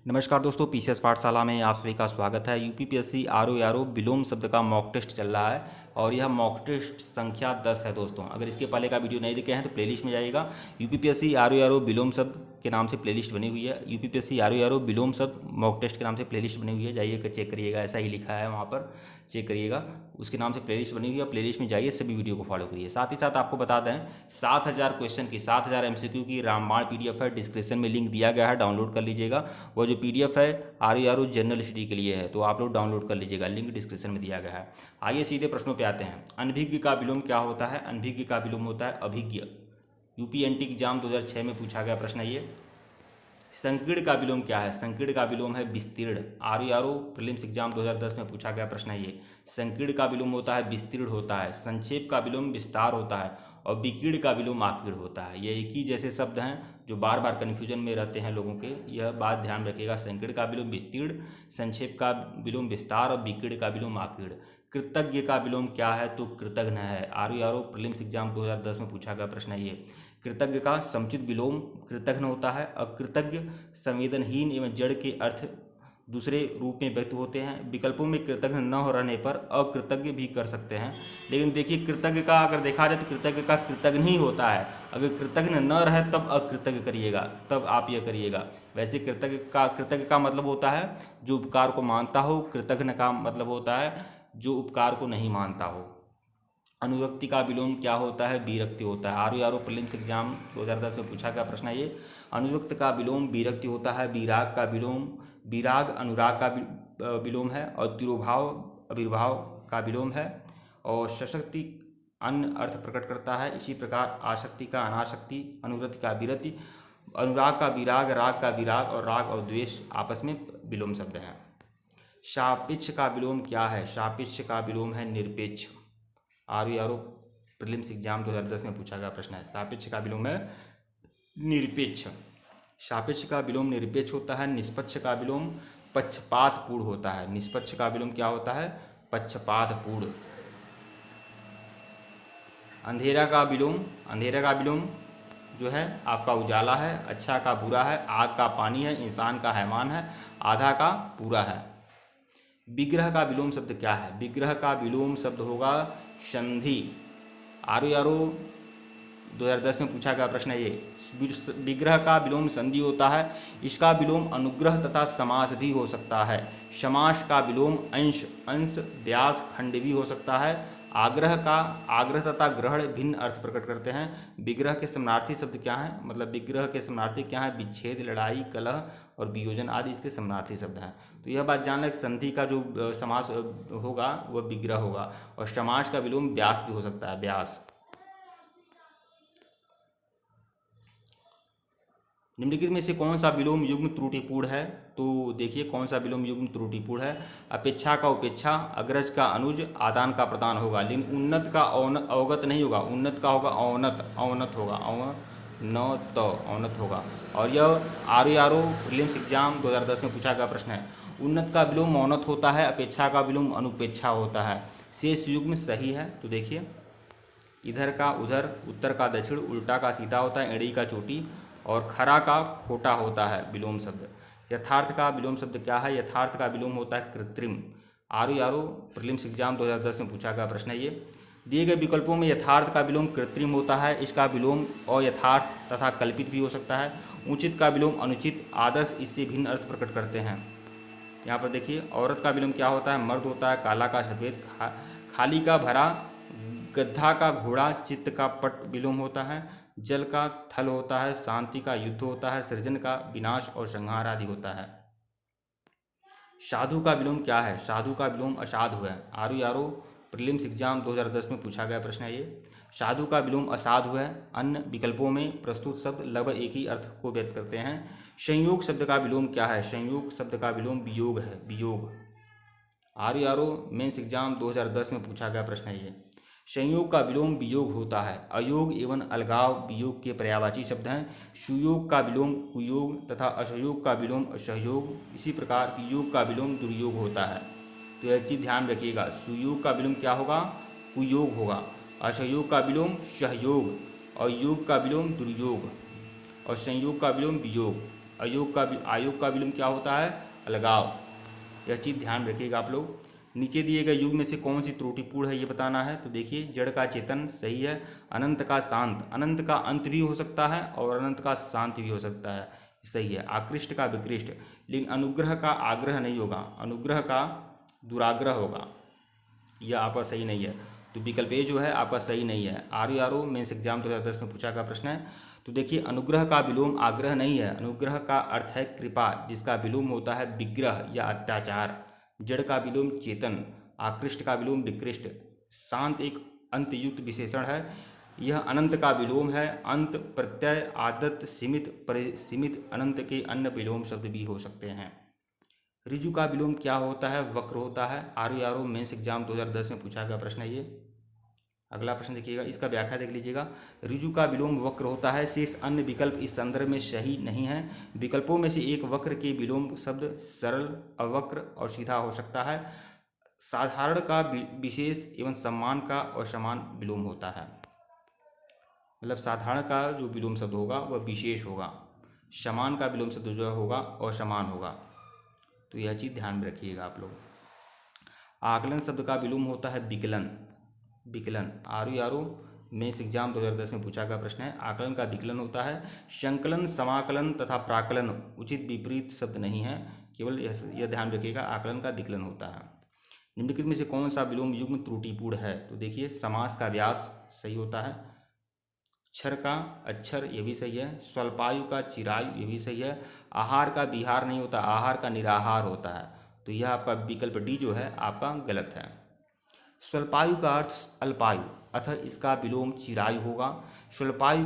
नमस्कार दोस्तों, पीसीएस पाठशाला में आप सभी का स्वागत है। यूपीपीएससी आरओ विलोम शब्द का मॉक टेस्ट चल रहा है और यह मॉक टेस्ट संख्या 10 है दोस्तों। अगर इसके पहले का वीडियो नहीं देखे हैं तो प्लेलिस्ट में जाइएगा। यूपीपीएससी आरओ विलोम शब्द के नाम से प्लेलिस्ट बनी हुई है। यूपीपीएससी आरओ विलोम शब्द मॉक टेस्ट के नाम से प्लेलिस्ट बनी हुई है, जाइएगा चेक करिएगा। ऐसा ही लिखा है वहाँ पर, चेक करिएगा। उसके नाम से प्लेलिस्ट बनी हुई है, प्लेलिस्ट में जाइए, सभी वीडियो को फॉलो करिए। साथ ही साथ आपको बता दें, 7000 क्वेश्चन की 7000 एमसीक्यू की रामबाण पीडीएफ है, डिस्क्रिप्शन में लिंक दिया गया है, डाउनलोड कर लीजिएगा। वो जो पीडीएफ है आरओ जनरल स्टडी के लिए है, तो आप लोग डाउनलोड कर लीजिएगा, लिंक डिस्क्रिप्शन में दिया गया है। आइए सीधे प्रश्नों पे आते हैं। अनभिज्ञ का विलोम क्या होता है? अनभिज्ञ का विलोम होता है अभिज्ञ। यूपीएनटी एग्जाम 2006 में पूछा गया प्रश्न है ये। संकीर्ण का विलोम क्या है? संकीर्ण का विलोम है विस्तीर्ण। आरओ प्रीलिम्स एग्जाम 2010 में पूछा गया प्रश्न है ये। संकीर्ण का विलोम होता है विस्तीर्ण होता है। संक्षेप का विलोम विस्तार होता है और विकीर्ण का विलोम आकीर्ण होता है। ये एक ही जैसे शब्द हैं जो बार बार कन्फ्यूजन में रहते हैं लोगों के, यह बात ध्यान रखिएगा। संकीर्ण का विलोम विस्तीर्ण, संक्षेप का विलोम विस्तार और विकीर्ण का विलोम आकीर्ण। कृतज्ञ का विलोम क्या है? तो कृतघ्न है। आरओ प्रीलिम्स एग्जाम 2010 में पूछा गया प्रश्न है ये। कृतज्ञ का समुचित विलोम कृतघ्न होता है। अकृतज्ञ संवेदनहीन एवं जड़ के अर्थ दूसरे रूप में व्यक्त होते हैं। विकल्पों में कृतज्ञ न हो रहने पर अकृतज्ञ भी कर सकते हैं, लेकिन देखिए कृतज्ञ का अगर देखा जाए तो कृतज्ञ का कृतज्ञ ही होता है। अगर कृतज्ञ न रहे तब अकृतज्ञ करिएगा, तब आप यह करिएगा। वैसे कृतज्ञ का मतलब होता है जो उपकार को मानता हो। कृतज्ञ का मतलब होता है जो उपकार को नहीं मानता हो। अनुरक्ति का विलोम क्या होता है? विरक्ति होता है। आरओ प्रीलिम्स एग्जाम 2010 में पूछा गया प्रश्न है ये। अनुरक्त का विलोम विरक्ति होता है। विराग का विलोम विराग अनुराग का विलोम है। और तिरोभाव अविर्भाव का विलोम है। और सशक्ति अन्य अर्थ प्रकट करता है। इसी प्रकार आसक्ति का अनासक्ति, अनुरक्ति का विरति, अनुराग का विराग, राग का विराग और राग और द्वेष आपस में विलोम शब्द हैं। सापेक्ष का विलोम क्या है? सापेक्ष का विलोम है निरपेक्ष। आरओ प्रीलिम्स एग्जाम 2010 में पूछा गया प्रश्न है। सापेक्ष का विलोम है निरपेक्ष। सापेक्ष का विलोम निरपेक्ष होता है। निष्पक्ष का विलोम पक्षपातपूर्ण होता है। निष्पक्ष का विलोम क्या होता है? पक्षपातपूर्ण। अंधेरा का विलोम जो है आपका उजाला है, अच्छा का बुरा है, आग का पानी है, इंसान का हैवान है, आधा का पूरा है। विग्रह का विलोम शब्द क्या है? विग्रह का विलोम शब्द होगा संधि। आरओ 2010 में पूछा गया प्रश्न है ये। विग्रह का विलोम संधि होता है। इसका विलोम अनुग्रह तथा समास भी हो सकता है। समास का विलोम अंश व्यास खंड भी हो सकता है। आग्रह तथा ग्रहण भिन्न अर्थ प्रकट करते हैं। विग्रह के समानार्थी शब्द क्या हैं? मतलब विग्रह के समानार्थी क्या हैं? विच्छेद, लड़ाई, कलह और वियोजन आदि इसके समानार्थी शब्द हैं। तो यह बात जान लें कि संधि का जो समास होगा वह विग्रह होगा। और समास का विलोम व्यास भी हो सकता है, व्यास। निम्नलिखित में से कौन सा विलोम युग्म त्रुटिपूर्ण है? तो देखिए कौन सा विलोम युग्म त्रुटिपूर्ण है। अपेक्षा का उपेक्षा, अग्रज का अनुज, आदान का प्रदान होगा, लेकिन उन्नत का अवगत नहीं होगा। उन्नत का होगा अवनत होगा, अवनत होगा। और यह आरओ प्रीलिम्स एग्जाम 2010 में पूछा गया प्रश्न है। उन्नत का विलोम अवनत होता है। अपेक्षा का विलोम अनुपेक्षा होता है। शेष युग्म सही है। तो देखिए इधर का उधर, उत्तर का दक्षिण, उल्टा का सीधा होता है, एड़ी का चोटी और खरा का खोटा होता है विलोम शब्द। यथार्थ का विलोम शब्द क्या है? यथार्थ का विलोम होता है कृत्रिम। आरओ प्रीलिम्स एग्जाम 2010 में पूछा गया प्रश्न है ये। दिए गए विकल्पों में यथार्थ का विलोम कृत्रिम होता है। इसका विलोम अयथार्थ तथा कल्पित भी हो सकता है। उचित का विलोम अनुचित, आदर्श इससे भिन्न अर्थ प्रकट करते हैं। यहाँ पर देखिए औरत का विलोम क्या होता है? मर्द होता है। काला का सफ़ेद, खाली का भरा, गद्धा का घोड़ा, चित्त का पट विलोम होता है। जल का थल होता है। शांति का युद्ध होता है। सृजन का विनाश और संहार आदि होता है। साधु का विलोम क्या है? साधु का विलोम असाधु है। आरओ प्रीलिम्स एग्जाम 2010 में पूछा गया प्रश्न है ये। साधु का विलोम असाधु है। अन्य विकल्पों में प्रस्तुत शब्द लगभग एक ही अर्थ को व्यक्त करते हैं। संयोग शब्द का विलोम क्या है? संयोग शब्द का विलोम वियोग है, वियोग। आरओ मेंस एग्जाम 2010 में पूछा गया प्रश्न है ये। संयोग का विलोम वियोग होता है। अयोग एवं अलगाव वियोग के पर्यायवाची शब्द हैं। सुयोग का विलोम कुयोग तथा असहयोग का विलोम असहयोग। इसी प्रकार योग का विलोम दुर्योग होता है। तो यह चीज़ ध्यान रखिएगा। सुयोग का विलोम क्या होगा? कुयोग होगा। असहयोग का विलोम सहयोग और योग का विलोम दुर्योग और संयोग का विलोम वियोग। आयोग का विलोम क्या होता है? अलगाव। यह चीज़ ध्यान रखिएगा आप लोग। नीचे दिए गए युग में से कौन सी त्रुटिपूर्ण है ये बताना है। तो देखिए, जड़ का चेतन सही है, अनंत का शांत, अनंत का अंत भी हो सकता है और अनंत का शांत भी हो सकता है, सही है। आकृष्ट का विकृष्ट, लेकिन अनुग्रह का आग्रह नहीं होगा, अनुग्रह का दुराग्रह होगा, यह आपका सही नहीं है। तो विकल्प ए जो है आपका सही नहीं है। आरओ मेंस एग्जाम 2010 में पूछा गया प्रश्न है। तो देखिए, अनुग्रह का विलोम आग्रह नहीं है, अनुग्रह का अर्थ है कृपा, जिसका विलोम होता है विग्रह या अत्याचार। जड़ का विलोम चेतन, आकृष्ट का विलोम विकृष्ट, शांत एक अंतयुक्त विशेषण है। यह अनंत का विलोम है, अंत प्रत्यय आदत सीमित परिसीमित अनंत के अन्य विलोम शब्द भी हो सकते हैं। ऋजु का विलोम क्या होता है? वक्र होता है। आरओ मेंस एग्जाम 2010 में पूछा गया प्रश्न है ये। अगला प्रश्न देखिएगा, इसका व्याख्या देख लीजिएगा। ऋजु का विलोम वक्र होता है, शेष अन्य विकल्प इस संदर्भ में सही नहीं है। विकल्पों में से एक वक्र के विलोम शब्द सरल, अवक्र और सीधा हो सकता है। साधारण का विशेष एवं सम्मान का असमान विलोम होता है। मतलब साधारण का जो विलोम शब्द होगा वह विशेष होगा, समान का विलोम शब्द जो होगा असमान होगा। तो यह चीज़ ध्यान में रखिएगा आप लोग। आकलन शब्द का विलोम होता है विकलन, विकलन। आरओ मेंस एग्जाम 2010 में पूछा गया प्रश्न है। आकलन का विकलन होता है। संकलन, समाकलन तथा प्राकलन उचित विपरीत शब्द नहीं है, केवल यह ध्यान रखिएगा, आकलन का विकलन होता है। निम्नलिखित में से कौन सा विलोम युग्म त्रुटिपूर्ण है? तो देखिए, समास का व्यास सही होता है, क्षर का अक्षर ये भी सही है, स्वल्पायु का चिरायु ये भी सही है, आहार का विहार नहीं होता, आहार का निराहार होता है। तो यह आपका विकल्प डी जो है आपका गलत है। स्वल्पायु का अर्थ अल्पायु, अतः इसका विलोम चिरायु होगा। स्वल्पायु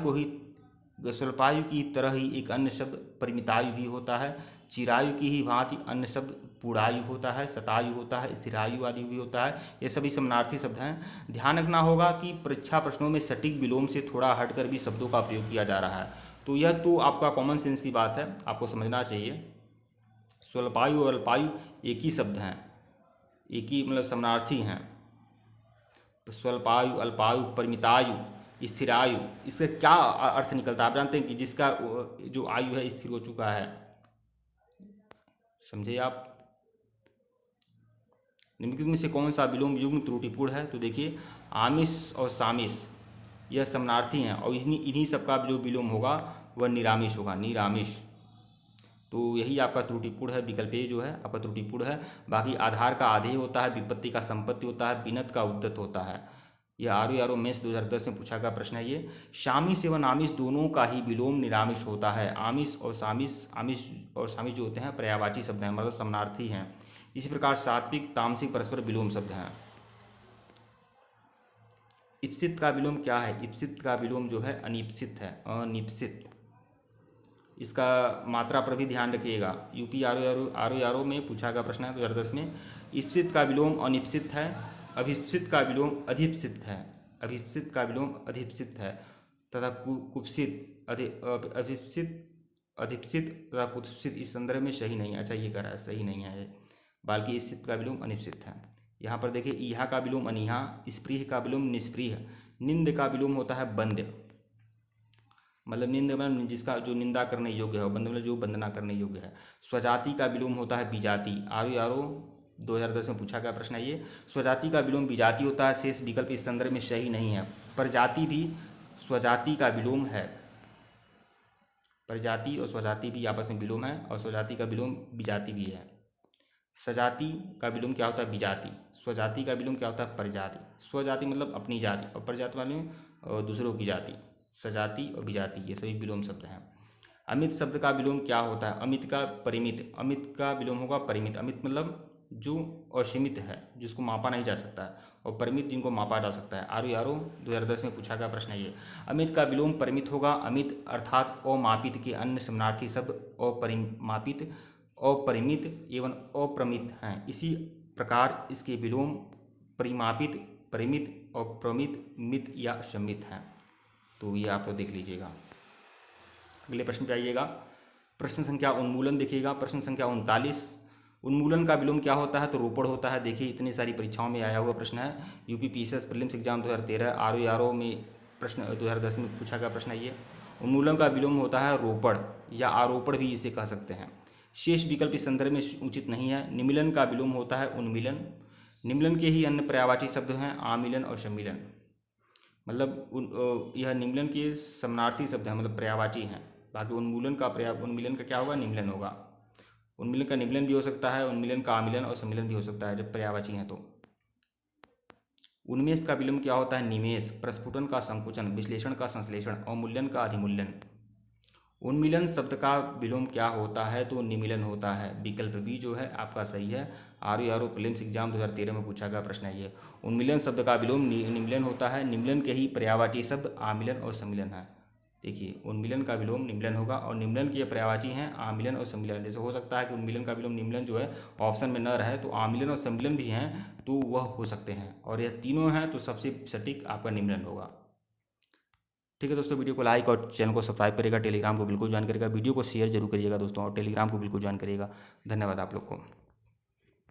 की तरह ही एक अन्य शब्द परिमितायु भी होता है। चिरायु की ही भांति अन्य शब्द पुरायु होता है, शतायु होता है, स्थिरायु आदि भी होता है। ये सभी समानार्थी शब्द हैं। ध्यान रखना होगा कि परीक्षा प्रश्नों में सटीक विलोम से थोड़ा हटकर भी शब्दों का प्रयोग किया जा रहा है। तो यह तो आपका कॉमन सेंस की बात है, आपको समझना चाहिए। स्वल्पायु और अल्पायु एक ही शब्द हैं, एक ही मतलब समानार्थी हैं। स्वल्पायु, अल्पायु, परिमितायु, स्थिरायु, इसका क्या अर्थ निकलता है? आप जानते हैं कि जिसका जो आयु है स्थिर हो चुका है, समझे आप। निम्नलिखित में से कौन सा विलोम युग्म त्रुटिपूर्ण है? तो देखिए, आमिष और सामिष यह समानार्थी हैं और इन्हीं सबका जो विलोम होगा वह निरामिष होगा, निरामिष। तो यही आपका त्रुटिपूर्ण है, विकल्प ए जो है आपका त्रुटिपूर्ण है। बाकी आधार का आधेय होता है, विपत्ति का संपत्ति होता है, बिनत का उद्दत होता है। यह आरओ मेंस 2010 में पूछा गया प्रश्न है ये। शामिश एवं आमिष दोनों का ही विलोम निरामिष होता है। आमिष और सामिष जो होते हैं पर्यायवाची शब्द हैं, मतलब समानार्थी हैं। इसी प्रकार सात्विक तामसिक परस्पर विलोम शब्द हैं। इप्सित का विलोम क्या है? इप्सित का विलोम जो है अनिप्सित है, अनिप्सित। इसका मात्रा पर भी ध्यान रखिएगा। यूपी आरओ में पूछा गया प्रश्न है 2010 में। इप्सित का विलोम अनिप्सित है, अभिप्सित का विलोम अधिप्सित है, अभिप्सित का विलोम अधिप्सित है तथा कुप्सित अभिप्सित अधिप्सित तथा कुत्सित इस संदर्भ में सही नहीं है। अच्छा, ये कह रहा है सही नहीं है, बल्कि इप्सित का विलोम अनिप्सित है। यहाँ पर देखिए, ईहा का विलोम अनिहा, स्प्रीह का विलोम निस्प्रीह, निंद का विलोम होता है बंद, मतलब निंद मतलब जिसका जो निंदा करने योग्य है, बंद मतलब जो वंदना करने योग्य है। स्वजाति का विलोम होता है विजाति। आरओ 2010 में पूछा गया प्रश्न है ये। स्वजाति का विलोम विजाति होता है, शेष विकल्प इस संदर्भ में सही नहीं है। प्रजाति भी स्वजाति का विलोम है, प्रजाति और स्वजाति भी आपस में विलोम है, और स्वजाति का विलोम विजाति भी है। सजाति का विलोम क्या होता है? विजाति। स्वजाति का विलोम क्या होता है? प्रजाति। स्वजाति मतलब अपनी जाति, और प्रजाति वाले दूसरों की जाति। सजाति और विजाति ये सभी विलोम शब्द हैं। अमित शब्द का विलोम क्या होता है? अमित का परिमित, अमित का विलोम होगा परिमित। अमित मतलब जो असीमित है, जिसको मापा नहीं जा सकता है, और परिमित जिनको मापा जा सकता है। आरओ 2010 में पूछा गया प्रश्न है ये। अमित का विलोम परिमित होगा। अमित अर्थात अमापित के अन्य समानार्थी शब्द अपरिमापित, अपरिमित एवं अप्रमित हैं। इसी प्रकार इसके विलोम परिमापित, परिमित, अप्रमित, मित या असमित हैं। तो ये आप लोग देख लीजिएगा। अगले प्रश्न पे आइएगा। प्रश्न संख्या उन्मूलन देखिएगा। प्रश्न संख्या 39, उन्मूलन का विलोम क्या होता है? तो रोपड़ होता है। देखिए, इतनी सारी परीक्षाओं में आया हुआ प्रश्न है। UP PCS prelims exam 2013, RO में प्रश्न 2010 में पूछा गया प्रश्न है ये। उन्मूलन का विलोम होता है रोपण या आरोपण भी इसे कह सकते हैं। शेष विकल्प इस संदर्भ में उचित नहीं है। निमीलन का विलोम होता है उन्मीलन। निमीलन के ही अन्य पर्यायवाची शब्द हैं आमीलन और सम्मीलन। मतलब यह निमीलन के समानार्थी शब्द हैं, मतलब पर्यायवाची हैं। बाकी उन्मूलन का क्या होगा, निमीलन होगा। उन्मीलन का निमीलन भी हो सकता है, उन्मीलन का आमीलन और सम्मीलन भी हो सकता है जब पर्यायवाची हैं तो। उन्मेष का विलोम क्या होता है, निमेष। प्रस्फुटन का संकुचन, विश्लेषण का संश्लेषण, अवमूल्यन का अधिमूल्यन। उन्मीलन शब्द का विलोम क्या होता है, तो निमीलन होता है। विकल्प बी जो है आपका सही है। आरओ प्रीलिम्स एग्जाम 2013 में पूछा गया प्रश्न है ये। उन्मीलन शब्द का विलोम निमीलन होता है। निमीलन के ही पर्यायवाची शब्द आमीलन और सम्मीलन है। देखिए, उन्मीलन का विलोम निमीलन होगा और निमीलन के पर्यायवाची हैं आमीलन और सम्मीलन। जैसे हो सकता है कि उन्मीलन का विलोम निमीलन जो है ऑप्शन में न रहे, तो आमीलन और सम्मीलन भी हैं तो वह हो सकते हैं, और यह तीनों हैं तो सबसे सटीक आपका निमीलन होगा। ठीक है दोस्तों, वीडियो को लाइक और चैनल को सब्सक्राइब करिएगा। टेलीग्राम को बिल्कुल ज्वाइन करिएगा। वीडियो को शेयर जरूर करिएगा दोस्तों, और टेलीग्राम को बिल्कुल ज्वाइन करिएगा। धन्यवाद आप लोग को।